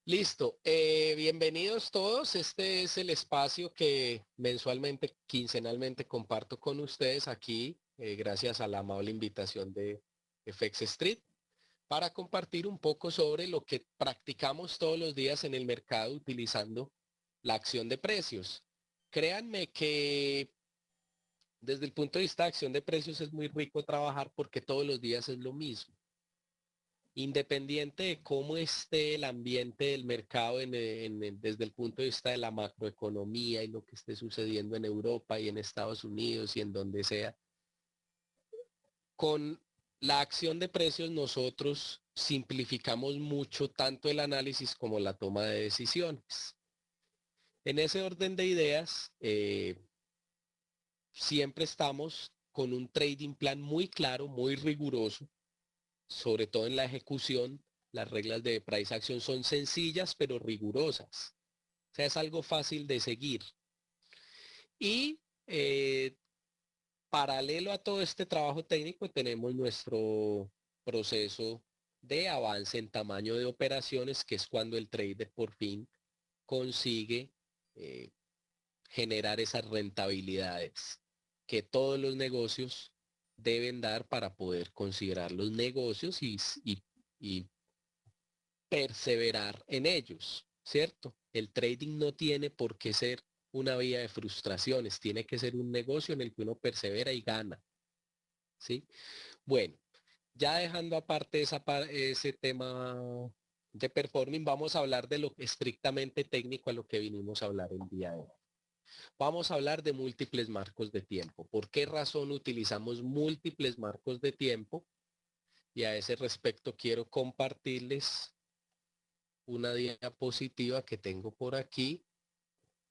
Listo. Bienvenidos todos. Este es el espacio que mensualmente, quincenalmente comparto con ustedes aquí, gracias a la amable invitación de FX Street, para compartir un poco sobre lo que practicamos todos los días en el mercado utilizando la acción de precios. Créanme que desde el punto de vista de acción de precios es muy rico trabajar porque todos los días es lo mismo. Independiente de cómo esté el ambiente del mercado desde el punto de vista de la macroeconomía y lo que esté sucediendo en Europa y en Estados Unidos y en donde sea, con la acción de precios nosotros simplificamos mucho tanto el análisis como la toma de decisiones. En ese orden de ideas, siempre estamos con un trading plan muy claro, muy riguroso, sobre todo en la ejecución. Las reglas de price action son sencillas pero rigurosas. O sea, es algo fácil de seguir. Y paralelo a todo este trabajo técnico tenemos nuestro proceso de avance en tamaño de operaciones, que es cuando el trader por fin consigue eh, generar esas rentabilidades que todos los negocios deben dar para poder considerar los negocios y perseverar en ellos, ¿cierto? El trading no tiene por qué ser una vía de frustraciones, tiene que ser un negocio en el que uno persevera y gana, ¿sí? Bueno, ya dejando aparte ese tema de performing, vamos a hablar de lo estrictamente técnico a lo que vinimos a hablar el día de hoy. Vamos a hablar de múltiples marcos de tiempo. ¿Por qué razón utilizamos múltiples marcos de tiempo? Y a ese respecto quiero compartirles una diapositiva que tengo por aquí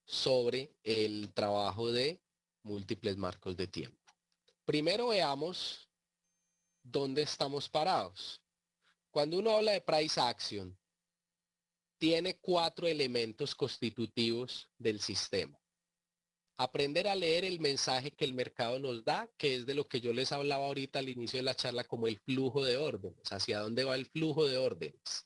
sobre el trabajo de múltiples marcos de tiempo. Primero veamos dónde estamos parados. Cuando uno habla de price action, tiene 4 elementos constitutivos del sistema. Aprender a leer el mensaje que el mercado nos da, que es de lo que yo les hablaba ahorita al inicio de la charla como el flujo de órdenes, hacia dónde va el flujo de órdenes.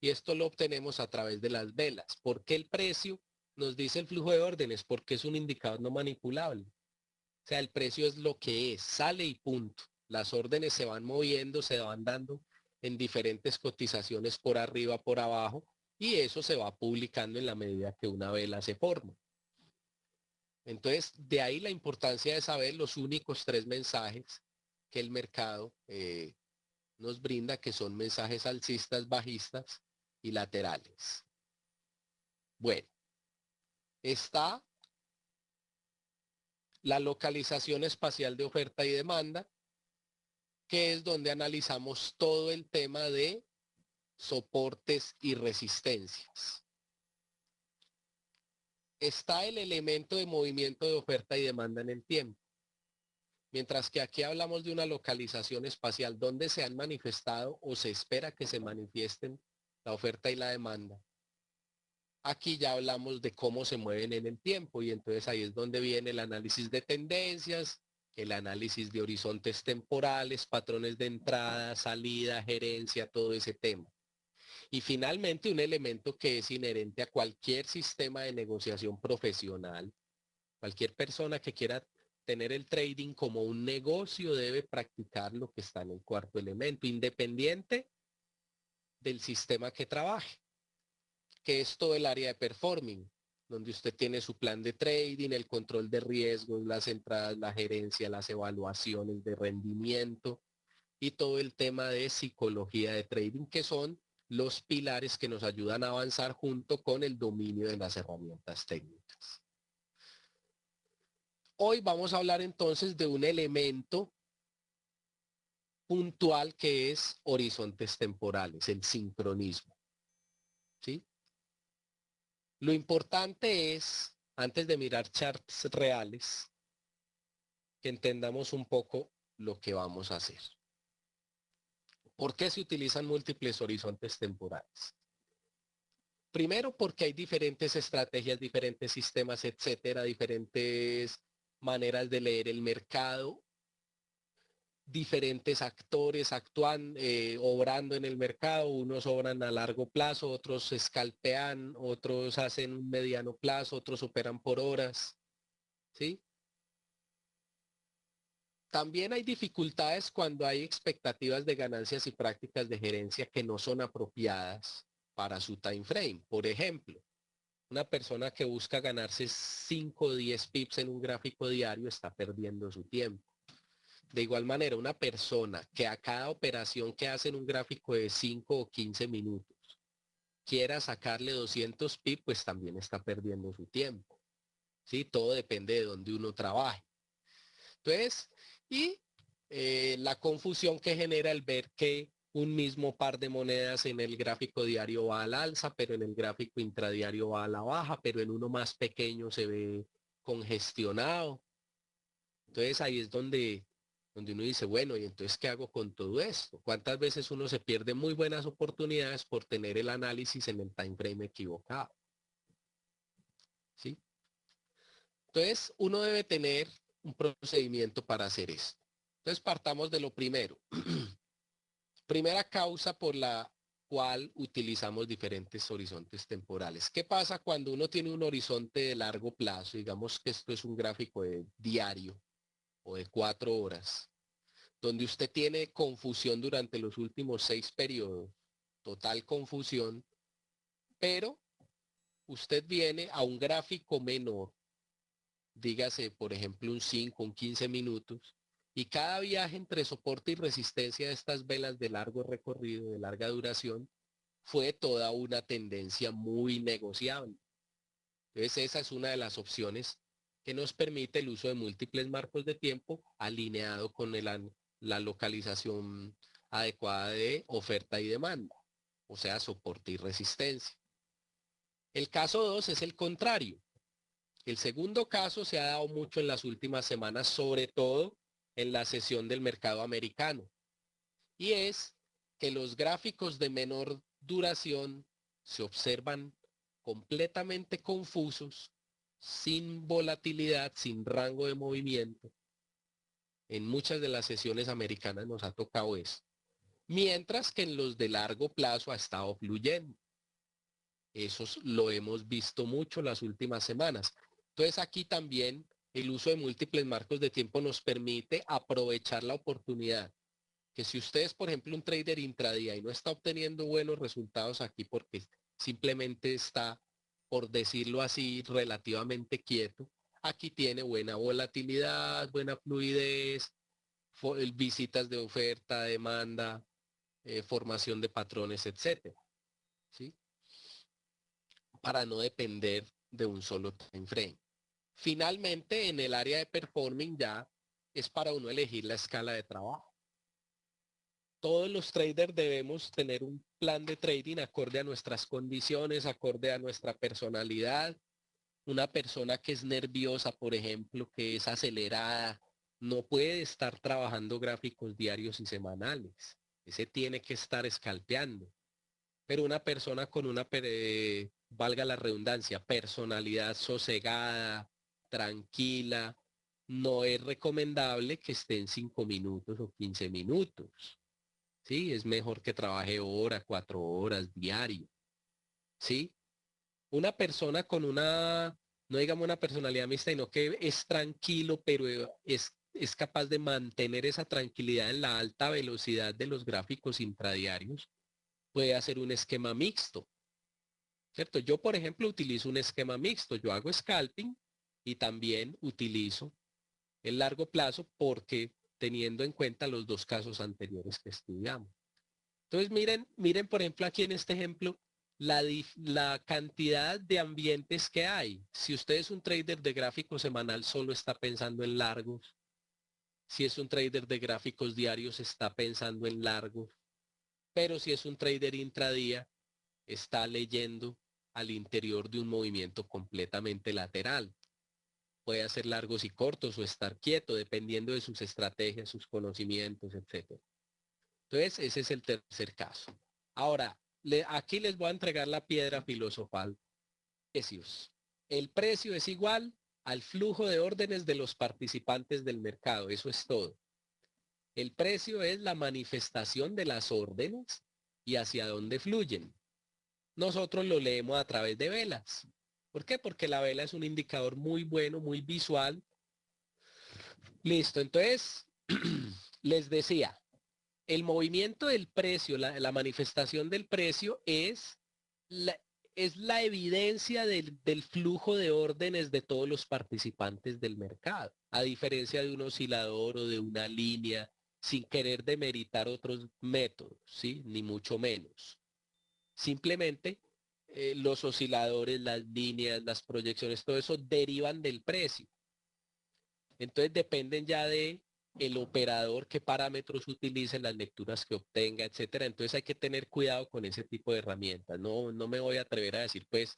Y esto lo obtenemos a través de las velas. ¿Por qué el precio nos dice el flujo de órdenes? Porque es un indicador no manipulable. O sea, el precio es lo que es, sale y punto. Las órdenes se van moviendo, se van dando en diferentes cotizaciones por arriba, por abajo, y eso se va publicando en la medida que una vela se forma. Entonces, de ahí la importancia de saber los únicos 3 mensajes que el mercado nos brinda, que son mensajes alcistas, bajistas y laterales. Bueno, está la localización espacial de oferta y demanda, que es donde analizamos todo el tema de soportes y resistencias. Está el elemento de movimiento de oferta y demanda en el tiempo. Mientras que aquí hablamos de una localización espacial donde se han manifestado o se espera que se manifiesten la oferta y la demanda. Aquí ya hablamos de cómo se mueven en el tiempo y entonces ahí es donde viene el análisis de tendencias, el análisis de horizontes temporales, patrones de entrada, salida, gerencia, todo ese tema. Y finalmente un elemento que es inherente a cualquier sistema de negociación profesional, cualquier persona que quiera tener el trading como un negocio debe practicar lo que está en el cuarto elemento, independiente del sistema que trabaje, que es todo el área de performing, donde usted tiene su plan de trading, el control de riesgos, las entradas, la gerencia, las evaluaciones de rendimiento y todo el tema de psicología de trading, que son los pilares que nos ayudan a avanzar junto con el dominio de las herramientas técnicas. Hoy vamos a hablar entonces de un elemento puntual que es horizontes temporales, el sincronismo. ¿Sí? Lo importante es, antes de mirar charts reales, que entendamos un poco lo que vamos a hacer. ¿Por qué se utilizan múltiples horizontes temporales? Primero, porque hay diferentes estrategias, diferentes sistemas, etcétera, diferentes maneras de leer el mercado. diferentes actores actúan, obrando en el mercado, unos obran a largo plazo, otros escalpean, otros hacen un mediano plazo, otros operan por horas, ¿sí? También hay dificultades cuando hay expectativas de ganancias y prácticas de gerencia que no son apropiadas para su time frame. Por ejemplo, una persona que busca ganarse 5 o 10 pips en un gráfico diario está perdiendo su tiempo. De igual manera, una persona que a cada operación que hace en un gráfico de 5 o 15 minutos quiera sacarle 200 pips, pues también está perdiendo su tiempo. ¿Sí? Todo depende de donde uno trabaje. Entonces, y la confusión que genera el ver que un mismo par de monedas en el gráfico diario va al alza, pero en el gráfico intradiario va a la baja, pero en uno más pequeño se ve congestionado. Entonces ahí es donde uno dice, bueno, ¿y entonces qué hago con todo esto? ¿Cuántas veces uno se pierde muy buenas oportunidades por tener el análisis en el time frame equivocado? ¿Sí? Entonces uno debe tener un procedimiento para hacer esto. Entonces partamos de lo primero. Primera causa por la cual utilizamos diferentes horizontes temporales. ¿Qué pasa cuando uno tiene un horizonte de largo plazo? Digamos que esto es un gráfico de diario o de 4 horas, donde usted tiene confusión durante los últimos 6 periodos, total confusión, pero usted viene a un gráfico menor, dígase, por ejemplo, un 5, un 15 minutos, y cada viaje entre soporte y resistencia de estas velas de largo recorrido, de larga duración, fue toda una tendencia muy negociable. Entonces esa es una de las opciones que nos permite el uso de múltiples marcos de tiempo alineado con la localización adecuada de oferta y demanda, o sea, soporte y resistencia. El caso 2 es el contrario. El segundo caso se ha dado mucho en las últimas semanas, sobre todo en la sesión del mercado americano, y es que los gráficos de menor duración se observan completamente confusos, sin volatilidad, sin rango de movimiento. En muchas de las sesiones americanas nos ha tocado eso. Mientras que en los de largo plazo ha estado fluyendo. Eso lo hemos visto mucho las últimas semanas. Entonces aquí también el uso de múltiples marcos de tiempo nos permite aprovechar la oportunidad. Que si usted es, por ejemplo, un trader intradía y no está obteniendo buenos resultados aquí porque simplemente está, por decirlo así, relativamente quieto, aquí tiene buena volatilidad, buena fluidez, visitas de oferta, demanda, formación de patrones, etcétera, ¿sí? Para no depender de un solo time frame. Finalmente, en el área de performing ya es para uno elegir la escala de trabajo. Todos los traders debemos tener un plan de trading acorde a nuestras condiciones, acorde a nuestra personalidad. Una persona que es nerviosa, por ejemplo, que es acelerada, no puede estar trabajando gráficos diarios y semanales. Ese tiene que estar escalpeando. Pero una persona con una, valga la redundancia, personalidad sosegada, tranquila, no es recomendable que esté en 5 minutos o 15 minutos. ¿Sí? Es mejor que trabaje hora, 4 horas diario. ¿Sí? Una persona con una, no digamos una personalidad mixta, sino que es tranquilo, pero es capaz de mantener esa tranquilidad en la alta velocidad de los gráficos intradiarios, puede hacer un esquema mixto, ¿cierto? Yo, por ejemplo, utilizo un esquema mixto. Yo hago scalping y también utilizo el largo plazo porque teniendo en cuenta los dos casos anteriores que estudiamos. Entonces, miren, por ejemplo, aquí en este ejemplo, la cantidad de ambientes que hay. Si usted es un trader de gráfico semanal, solo está pensando en largos. Si es un trader de gráficos diarios, está pensando en largos. Pero si es un trader intradía, está leyendo al interior de un movimiento completamente lateral. Puede hacer largos y cortos o estar quieto, dependiendo de sus estrategias, sus conocimientos, etcétera. Entonces, ese es el tercer caso. Ahora, aquí les voy a entregar la piedra filosofal. Precios. El precio es igual al flujo de órdenes de los participantes del mercado. Eso es todo. El precio es la manifestación de las órdenes y hacia dónde fluyen. Nosotros lo leemos a través de velas. ¿Por qué? Porque la vela es un indicador muy bueno, muy visual. Listo, entonces les decía, el movimiento del precio, la manifestación del precio la, es la evidencia del flujo de órdenes de todos los participantes del mercado, a diferencia de un oscilador o de una línea, sin querer demeritar otros métodos, ¿sí? Ni mucho menos. Simplemente los osciladores, las líneas, las proyecciones, todo eso derivan del precio. Entonces dependen ya de el operador, qué parámetros utilice, las lecturas que obtenga, etcétera. Entonces hay que tener cuidado con ese tipo de herramientas. No me voy a atrever a decir pues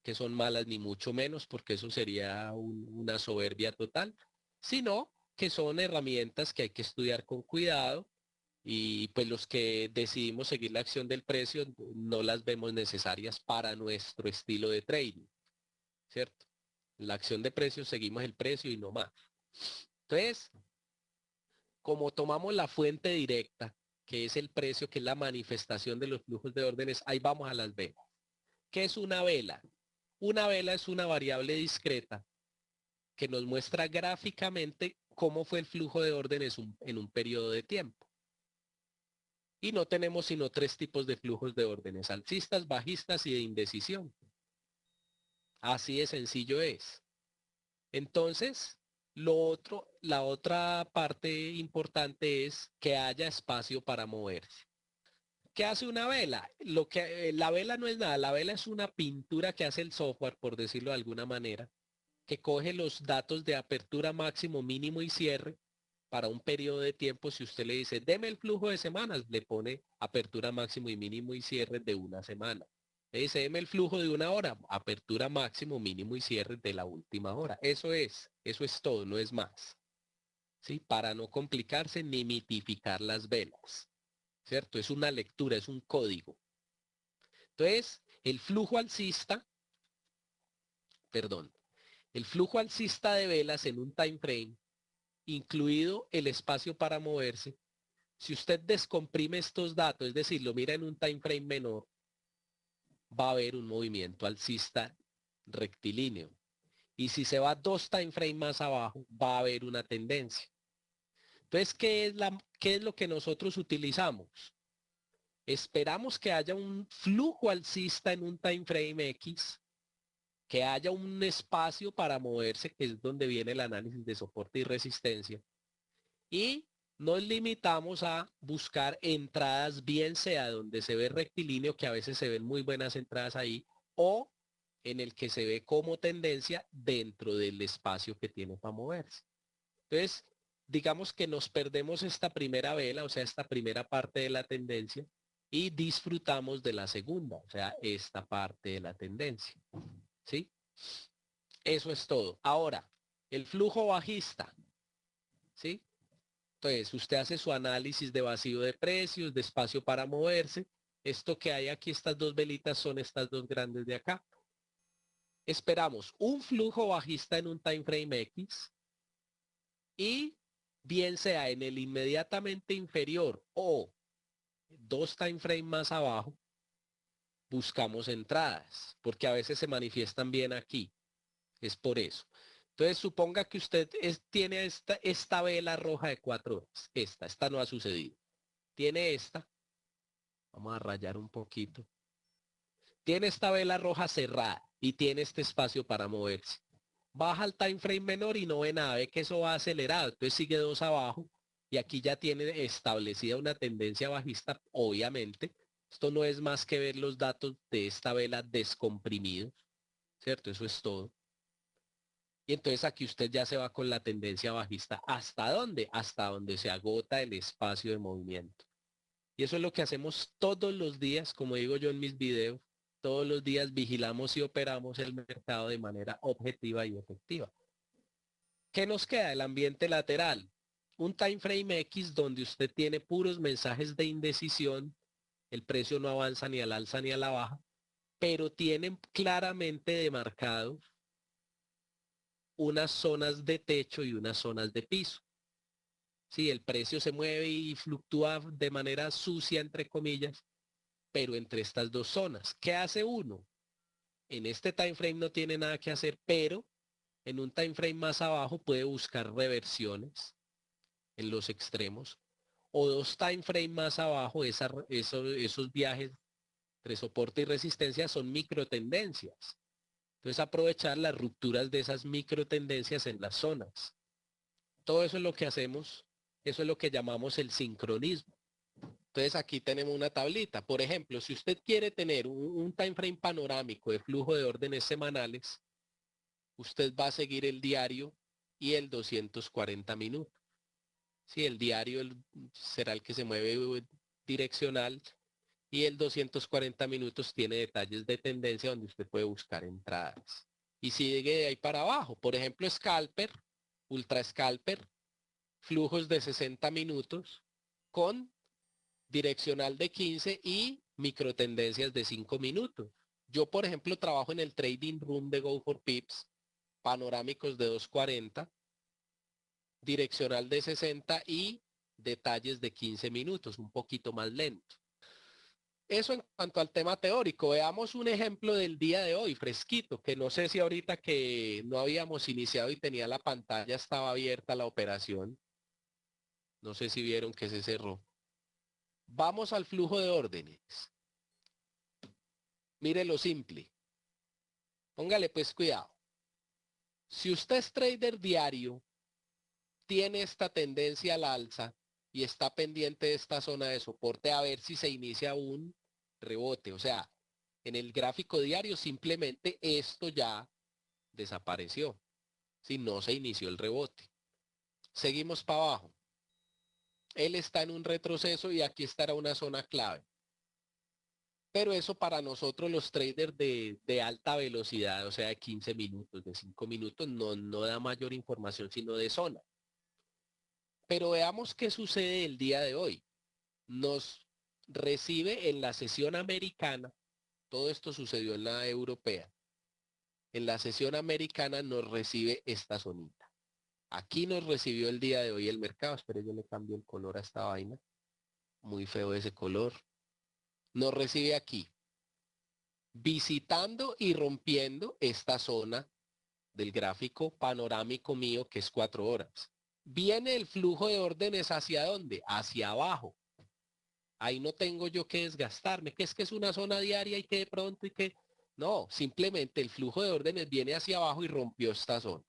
que son malas ni mucho menos, porque eso sería una soberbia total, sino que son herramientas que hay que estudiar con cuidado y pues los que decidimos seguir la acción del precio no las vemos necesarias para nuestro estilo de trading, ¿cierto? En la acción de precios seguimos el precio y no más. Entonces, como tomamos la fuente directa, que es el precio, que es la manifestación de los flujos de órdenes, ahí vamos a las velas. ¿Qué es una vela? Una vela es una variable discreta que nos muestra gráficamente cómo fue el flujo de órdenes en un periodo de tiempo. Y no tenemos sino tres tipos de flujos de órdenes, alcistas, bajistas y de indecisión. Así de sencillo es. Entonces, la otra parte importante es que haya espacio para moverse. ¿Qué hace una vela? La vela no es nada, la vela es una pintura que hace el software, por decirlo de alguna manera, que coge los datos de apertura máximo, mínimo y cierre para un periodo de tiempo. Si usted le dice, deme el flujo de semanas, le pone apertura máximo y mínimo y cierre de una semana. Le dice, deme el flujo de una hora, apertura máximo, mínimo y cierre de la última hora. Eso es todo, no es más. ¿Sí? Para no complicarse ni mitificar las velas. ¿Cierto? Es una lectura, es un código. Entonces, perdón, el flujo alcista de velas en un time frame, incluido el espacio para moverse, si usted descomprime estos datos, es decir, lo mira en un time frame menor, va a haber un movimiento alcista rectilíneo. Y si se va dos time frames más abajo, va a haber una tendencia. Entonces, ¿qué es lo que nosotros utilizamos? Esperamos que haya un flujo alcista en un time frame X, que haya un espacio para moverse, que es donde viene el análisis de soporte y resistencia. Y nos limitamos a buscar entradas, bien sea donde se ve rectilíneo, que a veces se ven muy buenas entradas ahí, o en el que se ve como tendencia dentro del espacio que tiene para moverse. Entonces, digamos que nos perdemos esta primera vela, o sea, esta primera parte de la tendencia, y disfrutamos de la segunda, o sea, esta parte de la tendencia. ¿Sí? Eso es todo. Ahora, el flujo bajista, ¿sí? Entonces, usted hace su análisis de vacío de precios, de espacio para moverse. Esto que hay aquí, estas dos velitas son estas dos grandes de acá. Esperamos un flujo bajista en un time frame X y bien sea en el inmediatamente inferior o dos time frames más abajo, buscamos entradas, porque a veces se manifiestan bien aquí. Es por eso. Entonces suponga que usted tiene esta vela roja de 4 horas. Esta no ha sucedido. Tiene esta. Vamos a rayar un poquito. Tiene esta vela roja cerrada y tiene este espacio para moverse. Baja al time frame menor y no ve nada, ve que eso va acelerado. Entonces sigue dos abajo y aquí ya tiene establecida una tendencia bajista, obviamente. Esto no es más que ver los datos de esta vela descomprimidos, ¿cierto? Eso es todo. Y entonces aquí usted ya se va con la tendencia bajista. ¿Hasta dónde? Hasta donde se agota el espacio de movimiento. Y eso es lo que hacemos todos los días, como digo yo en mis videos. Todos los días vigilamos y operamos el mercado de manera objetiva y efectiva. ¿Qué nos queda? El ambiente lateral. Un time frame X donde usted tiene puros mensajes de indecisión. El precio no avanza ni al alza ni a la baja, pero tienen claramente demarcado unas zonas de techo y unas zonas de piso. Sí, el precio se mueve y fluctúa de manera sucia, entre comillas, pero entre estas dos zonas. ¿Qué hace uno? En este time frame no tiene nada que hacer, pero en un time frame más abajo puede buscar reversiones en los extremos o dos time frame más abajo, esos viajes entre soporte y resistencia son microtendencias. Entonces aprovechar las rupturas de esas microtendencias en las zonas. Todo eso es lo que hacemos, eso es lo que llamamos el sincronismo. Entonces aquí tenemos una tablita. Por ejemplo, si usted quiere tener un time frame panorámico de flujo de órdenes semanales, usted va a seguir el diario y el 240 minutos. Sí, el diario será el que se mueve direccional y el 240 minutos tiene detalles de tendencia donde usted puede buscar entradas. Y sigue de ahí para abajo. Por ejemplo, Scalper, Ultra Scalper, flujos de 60 minutos con direccional de 15 y microtendencias de 5 minutos. Yo, por ejemplo, trabajo en el Trading Room de Go for Pips, panorámicos de 240, direccional de 60 y detalles de 15 minutos, un poquito más lento. Eso en cuanto al tema teórico. Veamos un ejemplo del día de hoy, fresquito, que no sé si ahorita que no habíamos iniciado y tenía la pantalla, estaba abierta la operación. No sé si vieron que se cerró. Vamos al flujo de órdenes. Mire lo simple. Póngale pues cuidado. Si usted es trader diario, tiene esta tendencia al alza y está pendiente de esta zona de soporte a ver si se inicia un rebote. O sea, en el gráfico diario simplemente esto ya desapareció. Si no se inició el rebote. Seguimos para abajo. Él está en un retroceso y aquí estará una zona clave. Pero eso para nosotros los traders de alta velocidad, o sea, de 15 minutos, de 5 minutos, no da mayor información sino de zona. Pero veamos qué sucede el día de hoy. Nos recibe en la sesión americana, todo esto sucedió en la europea, en la sesión americana nos recibe esta zonita. Aquí nos recibió el día de hoy el mercado, espero yo le cambio el color a esta vaina, muy feo ese color. Nos recibe aquí, visitando y rompiendo esta zona del gráfico panorámico mío que es 4 horas. Viene el flujo de órdenes hacia dónde? Hacia abajo. Ahí no tengo yo que desgastarme, que es una zona diaria y que de pronto y que... No, simplemente el flujo de órdenes viene hacia abajo y rompió esta zona.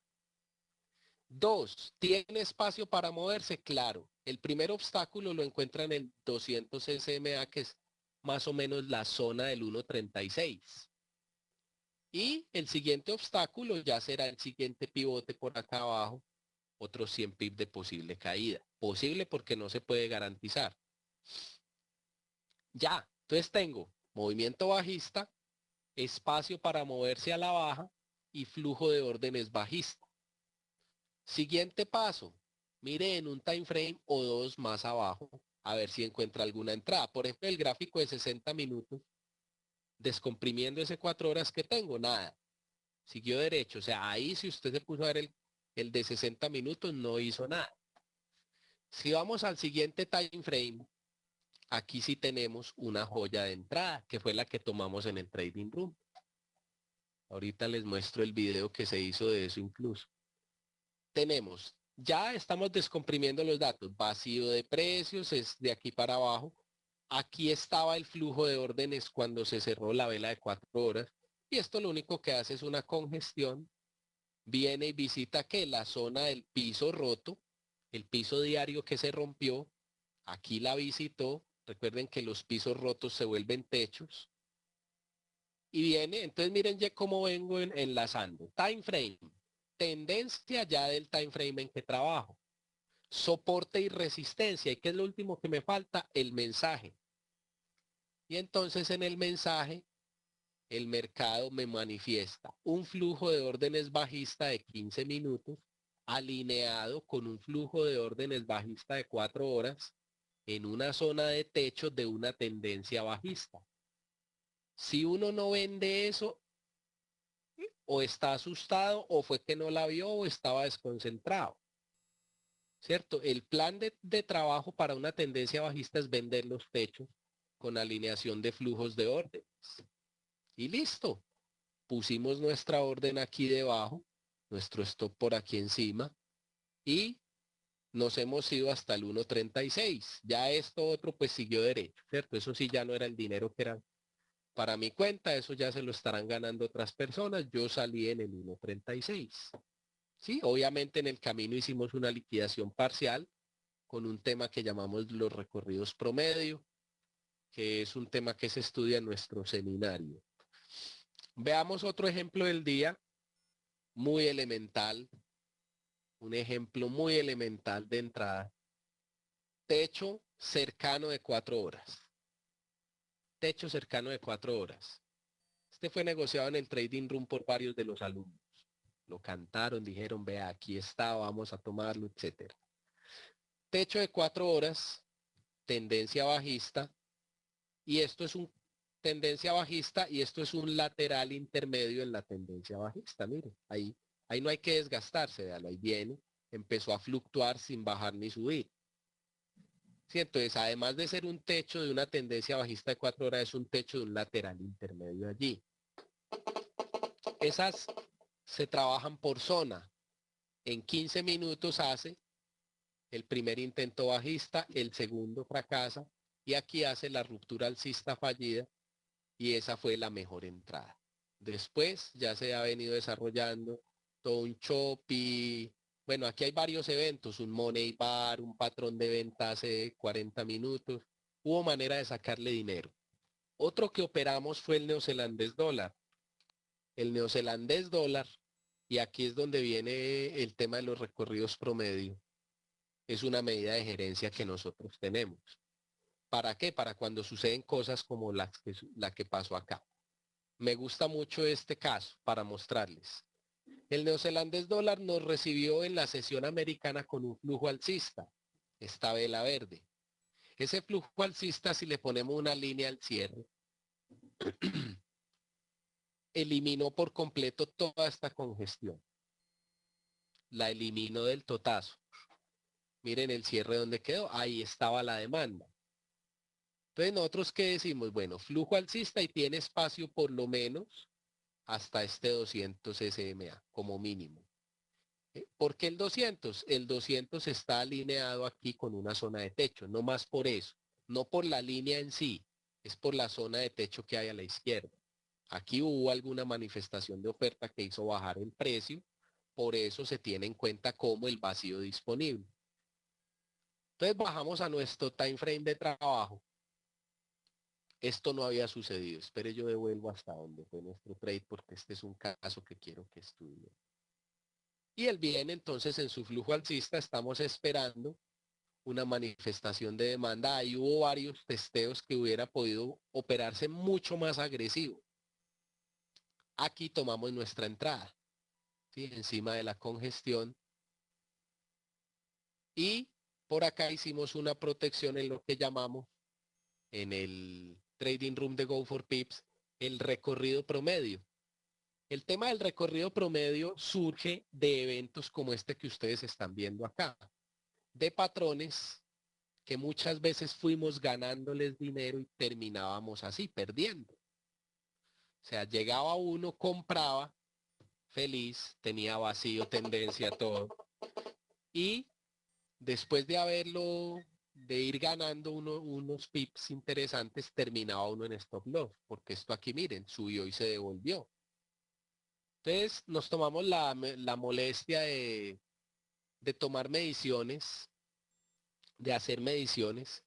Dos, ¿tiene espacio para moverse? Claro. El primer obstáculo lo encuentran en 200 SMA, que es más o menos la zona del 1.36. Y el siguiente obstáculo ya será el siguiente pivote por acá abajo, otros 100 pips de posible caída. Posible porque no se puede garantizar. Ya, entonces tengo movimiento bajista, espacio para moverse a la baja y flujo de órdenes bajista. Siguiente paso, mire en un time frame o dos más abajo a ver si encuentra alguna entrada. Por ejemplo, el gráfico de 60 minutos, descomprimiendo ese 4 horas que tengo, nada. Siguió derecho. O sea, ahí si usted se puso a ver el de 60 minutos, no hizo nada. Si vamos al siguiente time frame, aquí sí tenemos una joya de entrada, que fue la que tomamos en el trading room. Ahorita les muestro el video que se hizo de eso incluso. Tenemos, ya estamos descomprimiendo los datos. Vacío de precios es de aquí para abajo. Aquí estaba el flujo de órdenes cuando se cerró la vela de 4 horas. Y esto lo único que hace es una congestión. Viene y visita que la zona del piso roto, el piso diario que se rompió, aquí la visitó. Recuerden que los pisos rotos se vuelven techos. Y viene, entonces miren ya cómo vengo enlazando. Time frame, tendencia ya del time frame en que trabajo. Soporte y resistencia. ¿Y qué es lo último que me falta? El mensaje. Y entonces en el mensaje, el mercado me manifiesta un flujo de órdenes bajista de 15 minutos alineado con un flujo de órdenes bajista de 4 horas en una zona de techo de una tendencia bajista. Si uno no vende eso, o está asustado, o fue que no la vio, o estaba desconcentrado. ¿cierto? El plan de trabajo para una tendencia bajista es vender los techos con alineación de flujos de orden. Y listo. Pusimos nuestra orden aquí debajo, nuestro stop por aquí encima y nos hemos ido hasta el 1.36. Ya esto otro pues siguió derecho, ¿cierto? Eso sí ya no era el dinero que era para mi cuenta, eso ya se lo estarán ganando otras personas. Yo salí en el 1.36. Sí, obviamente en el camino hicimos una liquidación parcial con un tema que llamamos los recorridos promedio, que es un tema que se estudia en nuestro seminario. Veamos otro ejemplo del día, muy elemental, un ejemplo muy elemental de entrada. Techo cercano de 4 horas. Techo cercano de 4 horas. Este fue negociado en el trading room por varios de los alumnos. Lo cantaron, dijeron, vea, aquí está, vamos a tomarlo, etcétera. Techo de 4 horas, tendencia bajista, y esto es un tendencia bajista y esto es un lateral intermedio en la tendencia bajista. Mire, ahí no hay que desgastarse, véalo, ahí viene, empezó a fluctuar sin bajar ni subir. Sí, entonces, además de ser un techo de una tendencia bajista de 4 horas, es un techo de un lateral intermedio allí. Esas se trabajan por zona. En 15 minutos hace el primer intento bajista, el segundo fracasa y aquí hace la ruptura alcista fallida y esa fue la mejor entrada. Después ya se ha venido desarrollando todo un choppy. Bueno, aquí hay varios eventos, un money bar, un patrón de venta hace 40 minutos. Hubo manera de sacarle dinero. Otro que operamos fue el neozelandés dólar. El neozelandés dólar, y aquí es donde viene el tema de los recorridos promedio, es una medida de gerencia que nosotros tenemos. ¿Para qué? Para cuando suceden cosas como la que pasó acá. Me gusta mucho este caso para mostrarles. El neozelandés dólar nos recibió en la sesión americana con un flujo alcista, esta vela verde. Ese flujo alcista, si le ponemos una línea al cierre, eliminó por completo toda esta congestión. La eliminó del totazo. Miren el cierre donde quedó, ahí estaba la demanda. Entonces nosotros qué decimos, bueno, flujo alcista y tiene espacio por lo menos hasta este 200 SMA como mínimo. ¿Por qué el 200? El 200 está alineado aquí con una zona de techo, no más por eso, no por la línea en sí, es por la zona de techo que hay a la izquierda. Aquí hubo alguna manifestación de oferta que hizo bajar el precio, por eso se tiene en cuenta como el vacío disponible. Entonces bajamos a nuestro time frame de trabajo. Esto no había sucedido. Espere, yo devuelvo hasta donde fue nuestro trade porque este es un caso que quiero que estudie. Y el bien, entonces, en su flujo alcista estamos esperando una manifestación de demanda. Ahí hubo varios testeos que hubiera podido operarse mucho más agresivo. Aquí tomamos nuestra entrada, ¿sí? Encima de la congestión. Y por acá hicimos una protección en lo que llamamos en el trading room de Go for Pips el recorrido promedio. El tema del recorrido promedio surge de eventos como este que ustedes están viendo acá, de patrones que muchas veces fuimos ganándoles dinero y terminábamos así, perdiendo. O sea, llegaba uno, compraba, feliz, tenía vacío, tendencia, todo. Y después de de ir ganando unos pips interesantes, terminaba uno en stop loss. Porque esto aquí, miren, subió y se devolvió. Entonces nos tomamos la molestia de tomar mediciones, de hacer mediciones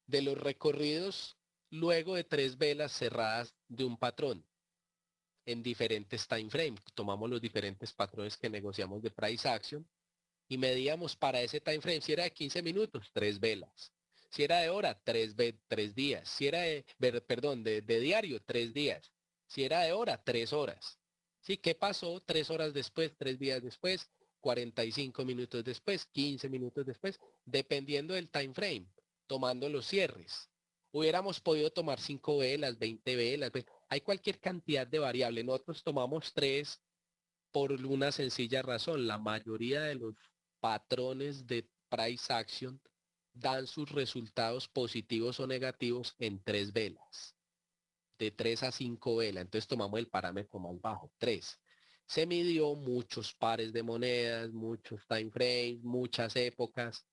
de los recorridos luego de 3 velas cerradas de un patrón en diferentes time frames. Tomamos los diferentes patrones que negociamos de price action y medíamos para ese time frame. Si era de 15 minutos, 3 velas. Si era de hora, 3 días. Si era de diario, 3 días. Si era de hora, 3 horas. ¿Sí? ¿Qué pasó 3 horas después, 3 días después, 45 minutos después, 15 minutos después? Dependiendo del time frame, tomando los cierres. Hubiéramos podido tomar 5 velas, 20 velas. Hay cualquier cantidad de variables. Nosotros tomamos 3 por una sencilla razón. La mayoría de los patrones de price action dan sus resultados positivos o negativos en 3 velas, de 3 a 5 velas. Entonces tomamos el parámetro más bajo, 3. Se midió muchos pares de monedas, muchos time frames, muchas épocas.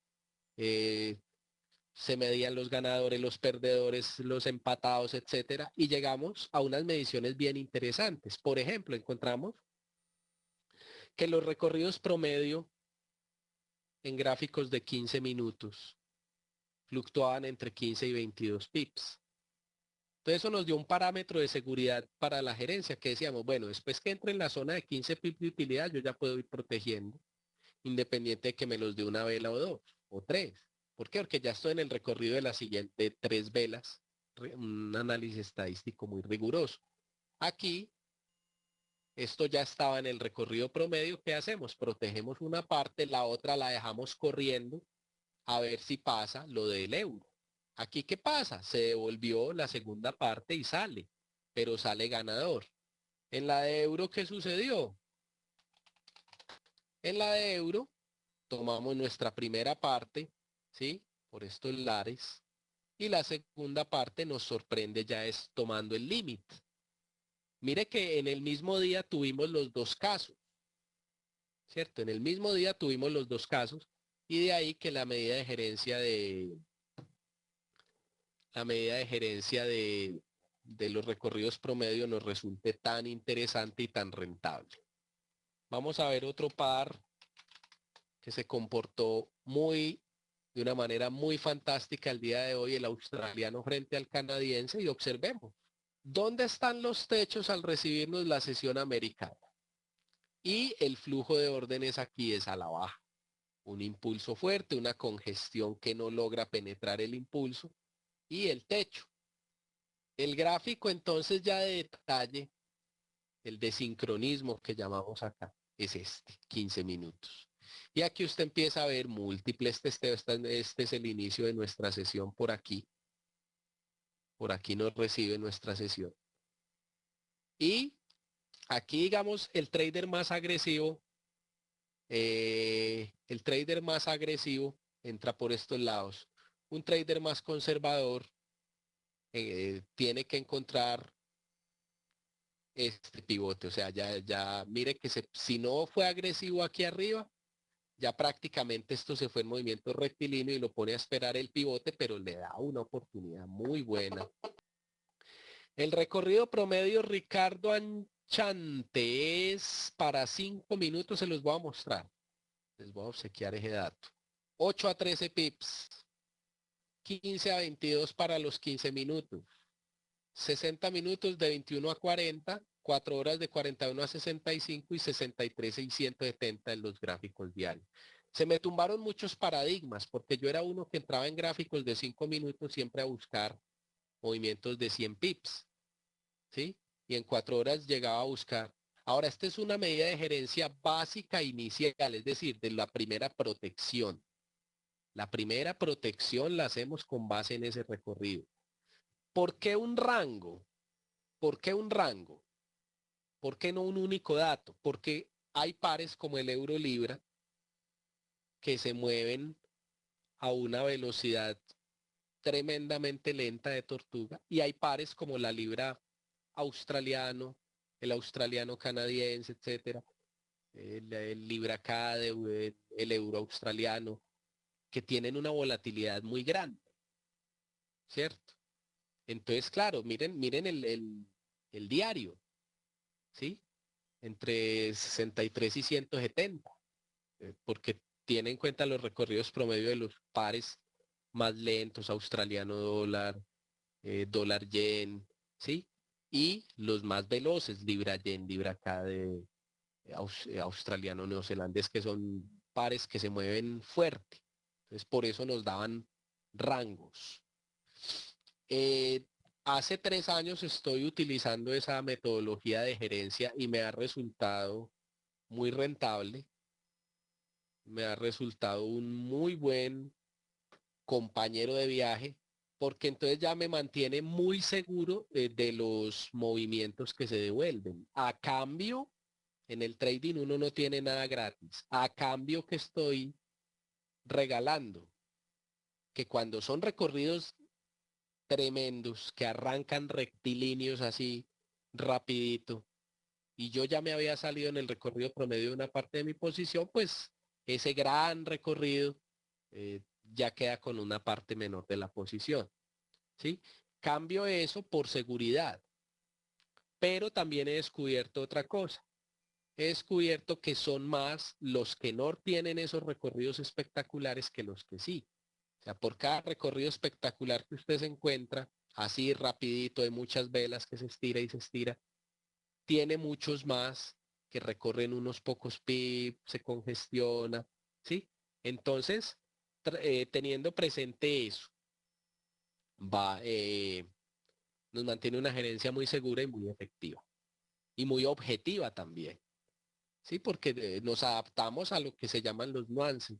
Se medían los ganadores, los perdedores, los empatados, etcétera, y llegamos a unas mediciones bien interesantes. Por ejemplo, encontramos que los recorridos promedio en gráficos de 15 minutos fluctuaban entre 15 y 22 pips. Entonces eso nos dio un parámetro de seguridad para la gerencia que decíamos, bueno, después que entre en la zona de 15 pips de utilidad, yo ya puedo ir protegiendo, independiente de que me los dé una vela o dos, o tres. ¿Por qué? Porque ya estoy en el recorrido de la siguiente 3 velas, un análisis estadístico muy riguroso. Aquí, esto ya estaba en el recorrido promedio. ¿Qué hacemos? Protegemos una parte, la otra la dejamos corriendo a ver si pasa lo del euro. Aquí, ¿qué pasa? Se devolvió la segunda parte y sale, pero sale ganador. En la de euro, ¿qué sucedió? En la de euro, tomamos nuestra primera parte, ¿sí? Por estos lares. Y la segunda parte nos sorprende ya es tomando el límite. Mire que en el mismo día tuvimos los dos casos, ¿cierto? En el mismo día tuvimos los dos casos y de ahí que la medida de gerencia de los recorridos promedio nos resulte tan interesante y tan rentable. Vamos a ver otro par que se comportó de una manera muy fantástica el día de hoy, el australiano frente al canadiense, y observemos. ¿Dónde están los techos al recibirnos la sesión americana? Y el flujo de órdenes aquí es a la baja. Un impulso fuerte, una congestión que no logra penetrar el impulso y el techo. El gráfico entonces ya de detalle, el de sincronismo que llamamos acá, es este, 15 minutos. Y aquí usted empieza a ver múltiples testeos. Este es el inicio de nuestra sesión por aquí. Por aquí nos recibe nuestra sesión. Y aquí, digamos, el trader más agresivo entra por estos lados. Un trader más conservador tiene que encontrar este pivote. O sea, ya mire que si no fue agresivo aquí arriba, ya prácticamente esto se fue en movimiento rectilíneo y lo pone a esperar el pivote, pero le da una oportunidad muy buena. El recorrido promedio Ricardo Anchante es para 5 minutos, se los voy a mostrar. Les voy a obsequiar ese dato. 8 a 13 pips. 15 a 22 para los 15 minutos. 60 minutos de 21 a 40. 4 horas de 41 a 65 y 63 670 en los gráficos diarios. Se me tumbaron muchos paradigmas porque yo era uno que entraba en gráficos de 5 minutos siempre a buscar movimientos de 100 pips. ¿Sí? Y en 4 horas llegaba a buscar. Ahora, esta es una medida de gerencia básica inicial, es decir, de la primera protección. La primera protección la hacemos con base en ese recorrido. ¿Por qué un rango? ¿Por qué un rango? ¿Por qué no un único dato? Porque hay pares como el euro libra que se mueven a una velocidad tremendamente lenta de tortuga y hay pares como la libra australiano, el australiano canadiense, etcétera, el libra CAD, el euro australiano, que tienen una volatilidad muy grande, ¿cierto? Entonces, claro, miren el diario, ¿sí? Entre 63 y 170, porque tiene en cuenta los recorridos promedio de los pares más lentos, australiano dólar, dólar yen, ¿sí? Y los más veloces, libra yen, libra CAD, australiano neozelandés, que son pares que se mueven fuerte. Entonces, por eso nos daban rangos. Eh, Hace 3 años estoy utilizando esa metodología de gerencia y me ha resultado muy rentable. Me ha resultado un muy buen compañero de viaje porque entonces ya me mantiene muy seguro de los movimientos que se devuelven. A cambio, en el trading uno no tiene nada gratis. A cambio que estoy regalando que cuando son recorridos tremendos, que arrancan rectilíneos así rapidito, y yo ya me había salido en el recorrido promedio de una parte de mi posición, pues ese gran recorrido ya queda con una parte menor de la posición, ¿sí? Cambio eso por seguridad, pero también he descubierto otra cosa. He descubierto que son más los que no tienen esos recorridos espectaculares que los que sí. O sea, por cada recorrido espectacular que usted se encuentra, así rapidito, de muchas velas que se estira y se estira, tiene muchos más que recorren unos pocos pips, se congestiona, ¿sí? Entonces, teniendo presente eso, va, nos mantiene una gerencia muy segura y muy efectiva y muy objetiva también, ¿sí? Porque nos adaptamos a lo que se llaman los nuances,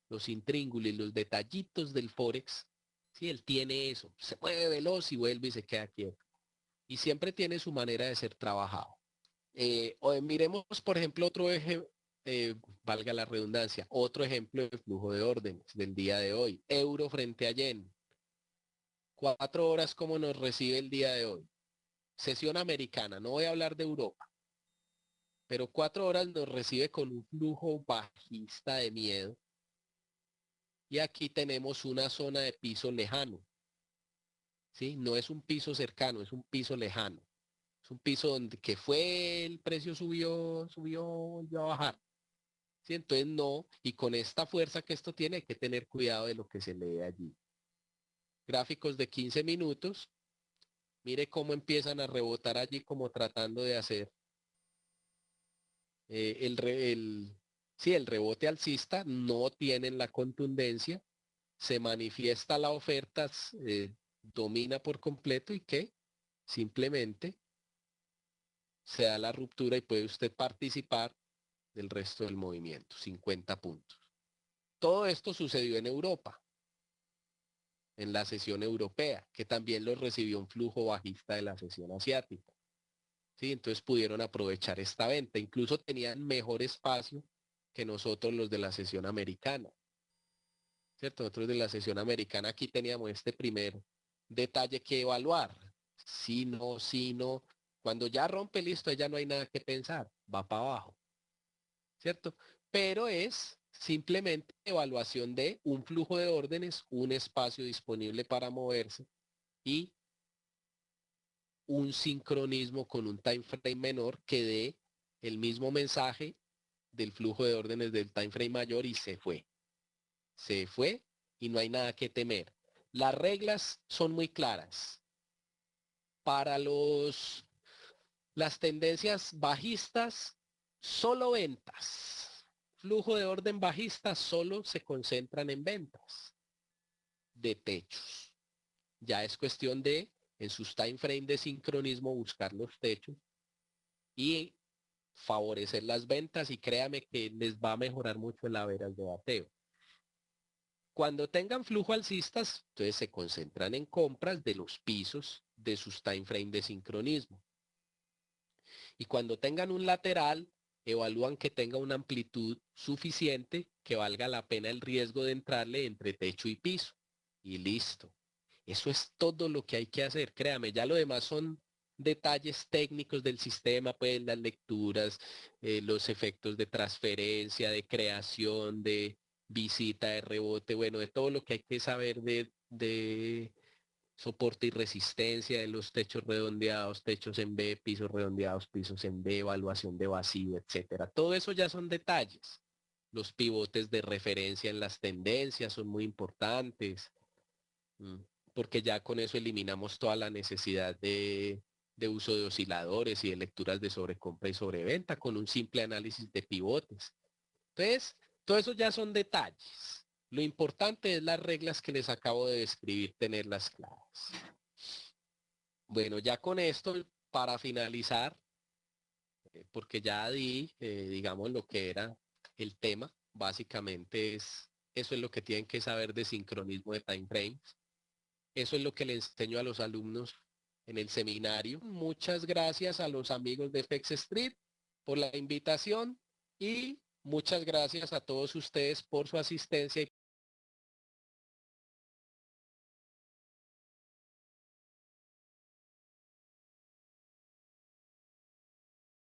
los intríngulis, los detallitos del Forex, ¿sí? Él tiene eso, se mueve veloz y vuelve y se queda quieto. Y siempre tiene su manera de ser trabajado. Miremos, por ejemplo, otro eje, valga la redundancia, otro ejemplo de flujo de órdenes del día de hoy. Euro frente a yen. 4 horas, ¿cómo nos recibe el día de hoy? Sesión americana, no voy a hablar de Europa, pero 4 horas nos recibe con un flujo bajista de miedo. Y aquí tenemos una zona de piso lejano, ¿sí? No es un piso cercano, es un piso lejano. Es un piso donde que fue, el precio subió, volvió a bajar. ¿Sí? Entonces no, y con esta fuerza que esto tiene hay que tener cuidado de lo que se lee allí. Gráficos de 15 minutos, mire cómo empiezan a rebotar allí como tratando de hacer sí, el rebote alcista, no tienen la contundencia, se manifiesta la oferta, domina por completo y que simplemente se da la ruptura y puede usted participar del resto del movimiento, 50 puntos. Todo esto sucedió en Europa, en la sesión europea, que también lo recibió un flujo bajista de la sesión asiática. ¿Sí? Entonces pudieron aprovechar esta venta. Incluso tenían mejor espacio que nosotros los de la sesión americana. ¿Cierto? Nosotros de la sesión americana aquí teníamos este primer detalle que evaluar. Si no, si no. Cuando ya rompe, listo, ya no hay nada que pensar. Va para abajo. ¿Cierto? Pero es simplemente evaluación de un flujo de órdenes, un espacio disponible para moverse y un sincronismo con un time frame menor que dé el mismo mensaje del flujo de órdenes del time frame mayor y se fue. Se fue y no hay nada que temer. Las reglas son muy claras. Para las tendencias bajistas, solo ventas. Flujo de orden bajista solo se concentran en ventas de techos. Ya es cuestión de, en sus time frame de sincronismo, buscar los techos y favorecer las ventas y créame que les va a mejorar mucho el average de bateo. Cuando tengan flujo alcistas, entonces se concentran en compras de los pisos de sus time frame de sincronismo. Y cuando tengan un lateral, evalúan que tenga una amplitud suficiente que valga la pena el riesgo de entrarle entre techo y piso. Y listo. Eso es todo lo que hay que hacer. Créame, ya lo demás son detalles técnicos del sistema, pues las lecturas, los efectos de transferencia, de creación, de visita, de rebote, bueno, de todo lo que hay que saber de soporte y resistencia de los techos redondeados, techos en B, pisos redondeados, pisos en B, evaluación de vacío, etcétera. Todo eso ya son detalles. Los pivotes de referencia en las tendencias son muy importantes, porque ya con eso eliminamos toda la necesidad de uso de osciladores y de lecturas de sobrecompra y sobreventa con un simple análisis de pivotes. Entonces, todo eso ya son detalles. Lo importante es las reglas que les acabo de describir, tenerlas claras. Bueno, ya con esto, para finalizar, porque ya di, digamos, lo que era el tema, básicamente eso es lo que tienen que saber de sincronismo de time frames. Eso es lo que le enseño a los alumnos en el seminario. Muchas gracias a los amigos de FX Street por la invitación y muchas gracias a todos ustedes por su asistencia.